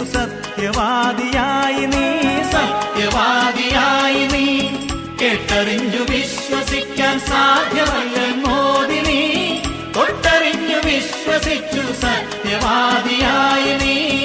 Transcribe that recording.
സത്യവാദിയായി നീ, സത്യവാദിയായി നീ. കേട്ടറിഞ്ഞു വിശ്വസിക്കാൻ സാധ്യമല്ലെന്നോതിനി, തൊട്ടറിഞ്ഞു വിശ്വസിച്ചു സത്യവാദിയായി നീ.